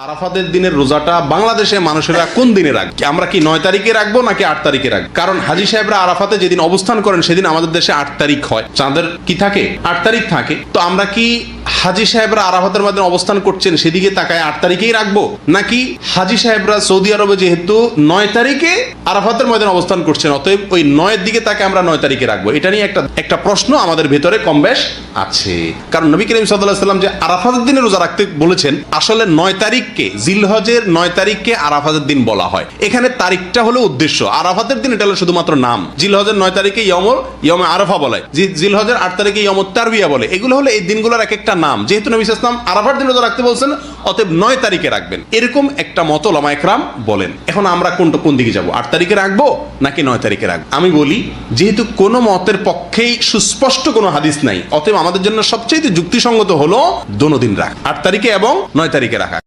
আরাফাতের দিনের রোজাটা বাংলাদেশে মানুষেরা কোন দিনে রাখবে? আমরা কি 9 তারিখে রাখবো নাকি 8 তারিখে রাখবো? কারণ হাজী সাহেবরা আরাফাতে যেদিন অবস্থান করেন সেদিন আমাদের দেশে 8 তারিখ হয়। চাঁদের কি থাকে? 8 তারিখ থাকে। তো আমরা কি হাজী সাহেবরা আরাফাতের মধ্যে অবস্থান করছেন সেদিকে তাকায় 8 তারিখেই রাখবো, নাকি হাজী সাহেবরা সৌদি আরবে যেহেতু 9 তারিখে আরাফাতের মধ্যে অবস্থান করছেন অতএব ওই 9 এর দিকে তাকে আমরা 9 তারিখে রাখবো? এটা নিয়ে একটা প্রশ্ন আমাদের ভেতরে কম বেশ আছে। কারণ নবী করিম সাল্লাল্লাহু আলাইহি ওয়াসাল্লাম যে আরাফাতের দিনে রোজা রাখতে বলেছেন, আসলে 9 তারিখকে, জিলহজের 9 তারিখকে আরাফাতের দিন বলা হয়। এখানে তারিখটা হলো উদ্দেশ্য, আরাফাতের দিন এটা হলো শুধুমাত্র নাম। জিলহজের 9 তারিখে ইয়মে আরাফা বলে, জিলহজের 8 তারিখে ইয়মুত তারবিয়া বলে। এগুলো হলো এই দিনগুলোর এক একটা নাম। যেহেতু নবী সাল্লাল্লাহু আলাইহি ওয়াসাল্লাম আরাফার দিন রোজা রাখতে বলছেন, অতএব 9 তারিখে রাখবেন, এরকম একটা মত উলামা ইকরাম বলেন। এখন আমরা কোন দিকে যাব? 8 তারিখে রাখবো নাকি 9 তারিখে রাখবো? আমি বলি, যেহেতু কোনো মতের পক্ষেই সুস্পষ্ট কোনো হাদিস নাই, অতএব আমাদের জন্য সবচেয়ে যুক্তিসঙ্গত হলো দোনো দিন রাখা, 8 তারিখে এবং 9 তারিখে রাখা।